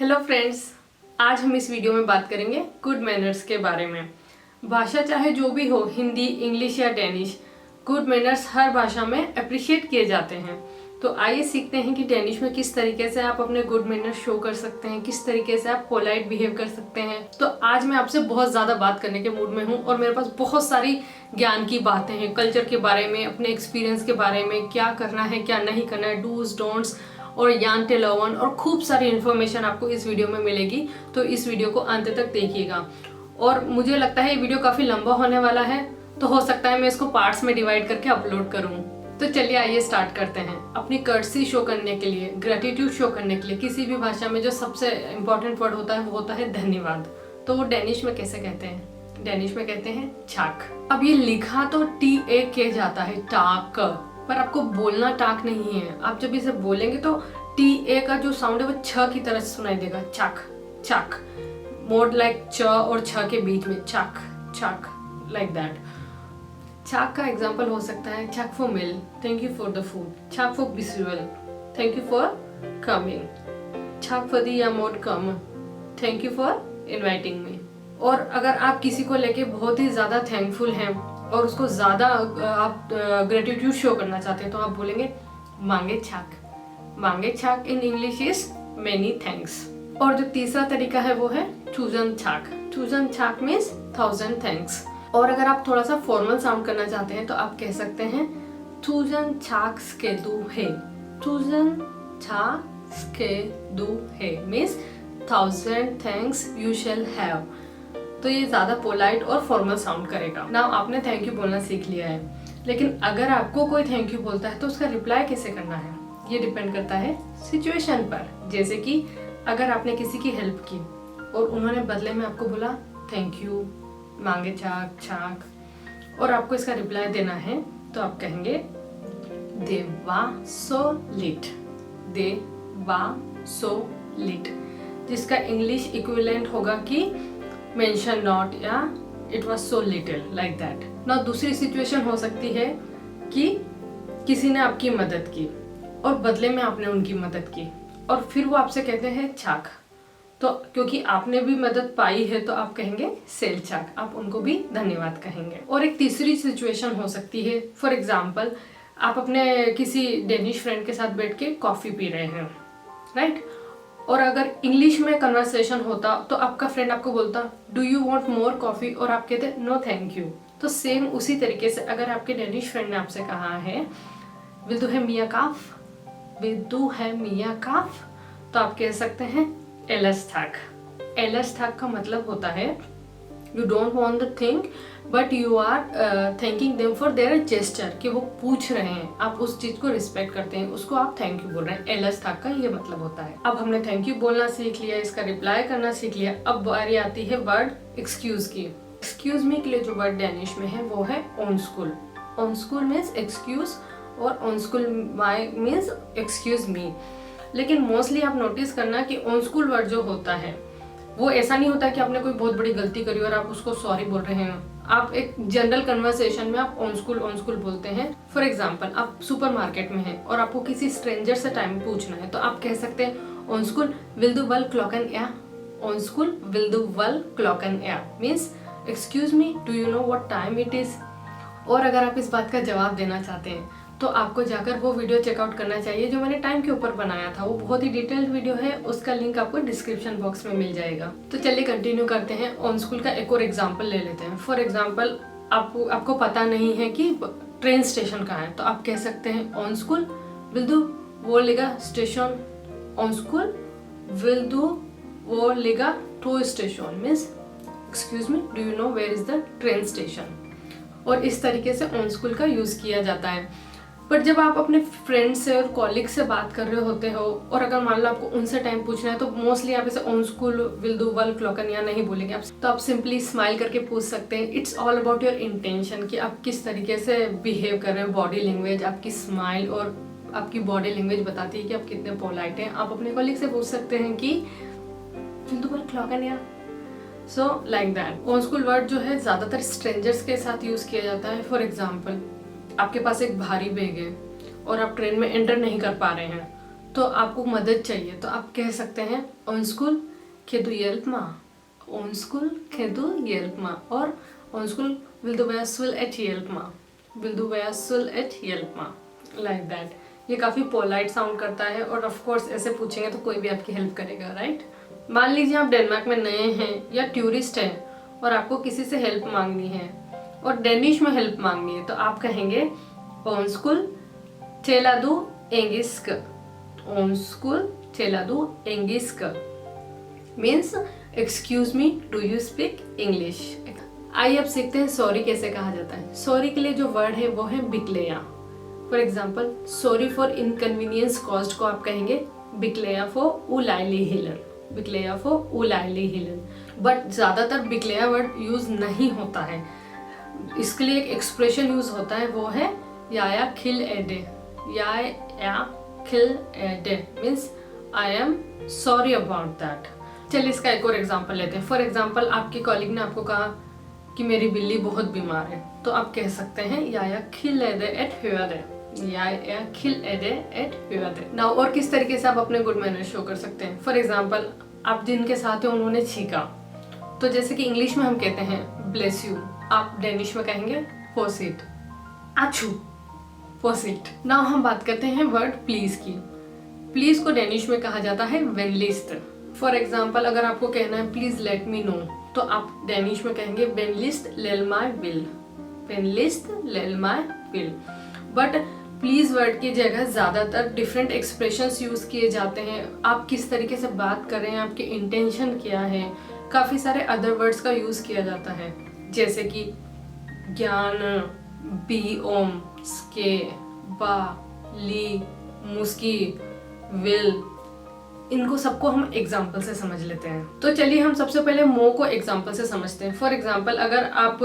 Hello friends, आज हम इस वीडियो में बात करेंगे गुड मैनर्स के बारे में। भाषा चाहे जो भी हो, हिंदी, इंग्लिश या डेनिश, गुड मैनर्स हर भाषा में अप्रिशिएट किए जाते हैं। तो आइए सीखते हैं कि डेनिश में किस तरीके से आप अपने गुड मैनर्स शो कर सकते हैं, किस तरीके से आप पोलाइट बिहेव कर सकते हैं। तो आज मैं आपसे बहुत ज़्यादा बात करने के मूड में हूँ और मेरे पास बहुत सारी ज्ञान की बातें हैं, कल्चर के बारे में, अपने एक्सपीरियंस के बारे में, क्या करना है क्या नहीं करना है, डूज डोंट्स और यान टेलोवन और खूब सारी इन्फॉर्मेशन आपको इस वीडियो में मिलेगी। तो इस वीडियो को अंत तक देखिएगा। और मुझे लगता है ये वीडियो काफ़ी लंबा होने वाला है, तो हो सकता है मैं इसको पार्ट्स में डिवाइड करके अपलोड करूँ। तो चलिए आइए स्टार्ट करते हैं। अपनी कर्टसी शो करने के लिए, ग्रेटिट्यूड शो करने के लिए किसी भी भाषा में जो सबसे इंपॉर्टेंट वर्ड होता है वो होता है धन्यवाद। तो वो डेनिश में कैसे कहते हैं? डेनिश में कहते हैं छाक। अब ये लिखा तो TAK जाता है, टाक, पर आपको बोलना टाक नहीं है। आप जब इसे बोलेंगे तो TA का जो साउंड है वो छ की तरह सुनाई देगा, चाक चाक, मोर लाइक च और छ के बीच में, चाक चाक, लाइक दैट। चाक का एग्जाम्पल हो सकता है चाक फॉर मिल, thank you for the food, चाक फॉर बिस्वेल, थैंक यू फॉर कमिंग, चाक फॉर दी अमोड कम, thank you for inviting me. और अगर आप किसी को लेके बहुत ही ज़्यादा थैंकफुल हैं और उसको ज़्यादा आप ग्रेटिट्यूड शो करना चाहते हैं तो आप बोलेंगे मांगे छाक। मांगे छाक in English is many thanks. और जो तीसरा तरीका है वो है टूजन छाक। टूजन छाक मीन्स 1000 थैंक्स। और अगर आप थोड़ा सा फॉर्मल साउंड करना चाहते हैं तो आप कह सकते हैं टूजन छाक स्के दू है। टूजन छाक स्के दू है means 1000 thanks you shall have. तो ये ज़्यादा पोलाइट और फॉर्मल साउंड करेगा ना। आपने थैंक यू बोलना सीख लिया है, लेकिन अगर आपको कोई थैंक यू बोलता है तो उसका रिप्लाई कैसे करना है ये डिपेंड करता है सिचुएशन पर। जैसे कि अगर आपने किसी की हेल्प की और उन्होंने बदले में आपको बोला थैंक यू, मांगे चाक चाक, और आपको इसका रिप्लाई देना है तो आप कहेंगे दे वा सो लिट। दे वा सो लिट, जिसका इंग्लिश इक्विवेलेंट होगा कि मेंशन नॉट या it was so little, like that. ना दूसरी सिचुएशन हो सकती है कि किसी ने आपकी मदद की और बदले में आपने उनकी मदद की और फिर वो आपसे कहते हैं छाक। तो क्योंकि आपने भी मदद पाई है तो आप कहेंगे सेल छाक, आप उनको भी धन्यवाद कहेंगे। और एक तीसरी सिचुएशन हो सकती है, फॉर एग्जाम्पल आप अपने किसी डेनिश फ्रेंड के साथ बैठ के कॉफ़ी पी रहे हैं, राइट? और अगर इंग्लिश में कन्वर्सेशन होता तो आपका फ्रेंड आपको बोलता do you want more coffee और आप कहते नो थैंक यू। तो सेम उसी तरीके से अगर आपके डेनिश फ्रेंड ने आपसे कहा है विल दू है मिया काफ, विल दू है मिया काफ, तो आप कह सकते हैं एलस थाक। एलस थाक का मतलब होता है you don't want the thing but you are thanking them for their gesture, कि वो पूछ रहे हैं, आप उस चीज को रिस्पेक्ट करते हैं, उसको आप थैंक यू बोल रहे हैं। एलस थाक का ये मतलब होता है। अब हमने थैंक यू बोलना सीख लिया, इसका रिप्लाई करना सीख लिया। अब बारी आती है वर्ड एक्सक्यूज की। एक्सक्यूज मी के लिए जो वर्ड डेनिश में है वो है ऑनस्कुल। ऑनस्कुल मीन्स एक्सक्यूज और ऑनस्कुल माई मीन्स एक्सक्यूज मी। लेकिन मोस्टली आप नोटिस करना कि ऑनस्कुल वर्ड जो होता है वो ऐसा नहीं होता कि आपने कोई बहुत बड़ी गलती करी और आप उसको सॉरी बोल रहे हैं। आप एक जनरल कन्वर्सेशन में आप ऑनस्कुल बोलते हैं। फॉर एग्जाम्पल आप सुपरमार्केट में हैं और आपको किसी स्ट्रेंजर से टाइम पूछना है तो आप कह सकते हैं ऑनस्कुल विल दू वल क्लॉकन या। ऑनस्कुल विल दू वल क्लॉकन या means excuse me do you know what time it is. और अगर आप इस बात का जवाब देना चाहते हैं तो आपको जाकर वो वीडियो चेकआउट करना चाहिए जो मैंने टाइम के ऊपर बनाया था। वो बहुत ही डिटेल्ड वीडियो है, उसका लिंक आपको डिस्क्रिप्शन बॉक्स में मिल जाएगा। तो चलिए कंटिन्यू करते हैं। ऑन स्कूल का एक और एग्जांपल ले लेते हैं। फॉर एग्जांपल आपको पता नहीं है कि ट्रेन स्टेशन कहाँ है तो आप कह सकते हैं ऑन स्कूल विल दू वो लेगा station. On school will do वो लेगा to station means excuse me do you know where is the train station. और इस तरीके से ऑन स्कूल का यूज किया जाता है। बट जब आप अपने फ्रेंड से और कॉलीग से बात कर रहे होते हो और अगर मान लो आपको उनसे टाइम पूछना है तो मोस्टली आप इसे ऑन स्कूल विल डू वल क्लॉकन या नहीं बोलेंगे आप। तो आप सिंपली स्माइल करके पूछ सकते हैं। It's all about your intention कि आप किस तरीके से बिहेव कर रहे हो। बॉडी लैंग्वेज, आपकी स्माइल और आपकी बॉडी लैंग्वेज बताती है कि आप कितने पोलाइट हैं। आप अपने कॉलीग से पूछ सकते हैं कि विल डू वल क्लॉकन या। So like that. On school word जो है ज्यादातर स्ट्रेंजर्स के साथ यूज किया जाता है। फॉर एग्जाम्पल आपके पास एक भारी बैग है और आप ट्रेन में एंटर नहीं कर पा रहे हैं तो आपको मदद चाहिए तो आप कह सकते हैं ओनस्कुल खेदू हेल्प मा, ओनस्कुल खेदू हेल्प मा, और ओनस्कुल विल दू वेसुल एट हेल्प मा, विल दू वेसुल एट हेल्प मा, लाइक दैट। ये काफ़ी पोलाइट साउंड करता है और ऑफ कोर्स ऐसे पूछेंगे तो कोई भी आपकी हेल्प करेगा, राइट। मान लीजिए आप डेनमार्क में नए हैं या टूरिस्ट हैं और आपको किसी से हेल्प मांगनी है और डेनिश में हेल्प मांगनी है तो आप कहेंगे ओनस्कुल टेलादू एंगिस्क, ओनस्कुल टेलादू एंगिस्क means excuse me do you speak English. आइए अब सीखते हैं सॉरी कैसे कहा जाता है। सॉरी के लिए जो वर्ड है वो है बिकलेया। For example sorry for inconvenience caused को आप कहेंगे बिकलेया फॉर उलाइली हिलन, बिकलेया फॉर उलाइली हिलन। बट ज़्यादातर बिकलेया वर्ड यूज नहीं होता है, इसके लिए एक एक्सप्रेशन यूज होता है वो है या खिल एडे, या खिल एडे means I am sorry about that. चलिए इसका एक और एग्जाम्पल लेते हैं। फॉर एग्जाम्पल आपके कॉलीग ने आपको कहा कि मेरी बिल्ली बहुत बीमार है तो आप कह सकते हैं या खिल एडे एट हुआदे, या खिल एडे एट हुआदे। नाउ और किस तरीके से आप अपने गुड मैनर शो कर सकते हैं। फॉर एग्जाम्पल आप जिनके साथ हैं उन्होंने छींका तो जैसे कि इंग्लिश में हम कहते हैं ब्लेस यू, आप डेनिश में कहेंगे फोसिट, आछू फोसिट। नाउ हम बात करते हैं वर्ड प्लीज की। प्लीज को डेनिश में कहा जाता है वेनलिस्ट। फॉर एग्जाम्पल अगर आपको कहना है प्लीज लेट मी नो तो आप डेनिश में कहेंगे वेनलिस्ट लेल माई विल, वेनलिस्ट लेल my will. But please word की जगह ज्यादातर डिफरेंट एक्सप्रेशंस यूज किए जाते हैं। आप किस तरीके से बात कर रहे हैं, आपकी इंटेंशन क्या है, काफी सारे अदर वर्ड्स का यूज किया जाता है जैसे कि ज्ञान, बी ओम, स्के, बा, ली, मुस्की, विल। इनको सबको हम एग्जाम्पल से समझ लेते हैं। तो चलिए हम सबसे पहले मो को एग्जाम्पल से समझते हैं। फॉर एग्जाम्पल अगर आप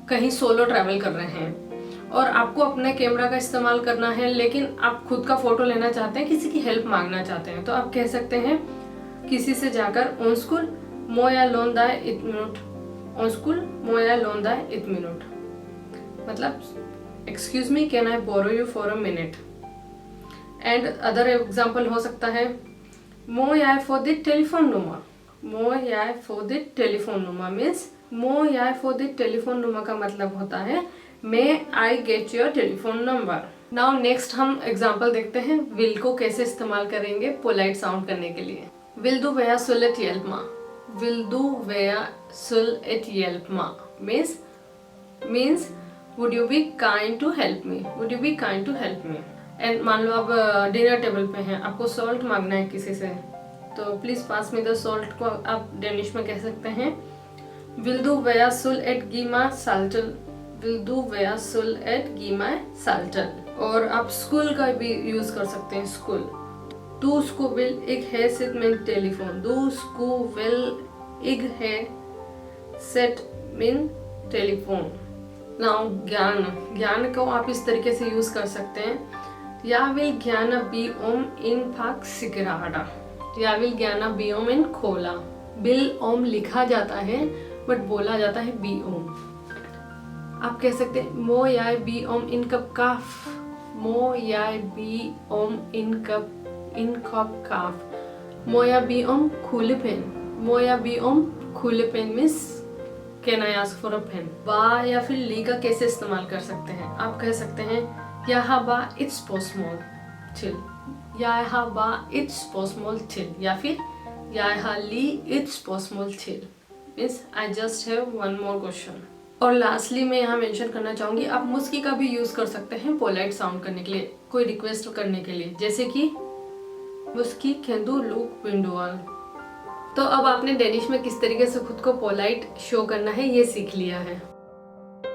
कहीं सोलो ट्रैवल कर रहे हैं और आपको अपने कैमरा का इस्तेमाल करना है लेकिन आप खुद का फोटो लेना चाहते हैं, किसी की हेल्प मांगना चाहते हैं तो आप कह सकते हैं किसी से जाकर ओनस्कुल मोया लोन दाए इत मिनट, ओनस्कुल मोया लोन दाए इत मिनट, मतलब excuse me can I borrow you for a minute. And other example हो सकता है मो याय फॉर द टेलीफोन नंबर, मो याय for the telephone number means मो याय फॉर द टेलीफोन नंबर का मतलब होता है may I get your telephone number. Now next हम एग्जाम्पल देखते हैं विल को कैसे इस्तेमाल करेंगे पोलाइट साउंड करने के लिए। विल दू वेया सुल एट हेल्प मा, विल डू वेया सुल एट हेल्प मा means would you be kind to help me, would you be kind to help me. And मान लो आप डिनर टेबल पे हैं, आपको सॉल्ट मांगना है किसी से तो please pass me the salt को आप डेनिश में कह सकते हैं विल डू वेया सुल एट गिमा साल्टल, विल डू वेया सुल एट गिमा साल्टल। और आप स्कूल का भी यूज कर सकते हैं, school. Du sko vil ik ha sitt min telefon. Du sko vil ik ha sitt min telefon. Now ज्ञान, ज्ञान को आप इस तरीके से यूज कर सकते हैं या विल ज्ञान बी ओम इन फाक सिकराड़ा, या विल ज्ञान बी ओम इन खोला। बिल ओम लिखा जाता है बट बोला जाता है बी ओम। आप कह सकते हैं मो या बी ओम इन कप काफ, मो या बी ओम इन कप इन कप काफ। मोया बी ओम खुले पेन, मोया बी ओम खुले पेन miss can I ask for a pen. बा या फिर ली का कैसे इस्तेमाल कर सकते हैं, आप कह सकते हैं यहाँ बा इट्स पॉस्मोल चिल, यहाँ बा इट्स पॉस्मोल चिल, या फिर यहाँ ली इट्स पॉस्मोल चिल means I just have one more question. और लास्टली मैं यहाँ मेंशन करना चाहूंगी आप मुस्की का भी यूज कर सकते हैं पोलाइट साउंड करने के लिए, कोई रिक्वेस्ट करने के लिए, जैसे कि मुस्की खेंदू लुक विंडोअल। तो अब आपने डेनिश में किस तरीके से खुद को पोलाइट शो करना है ये सीख लिया है।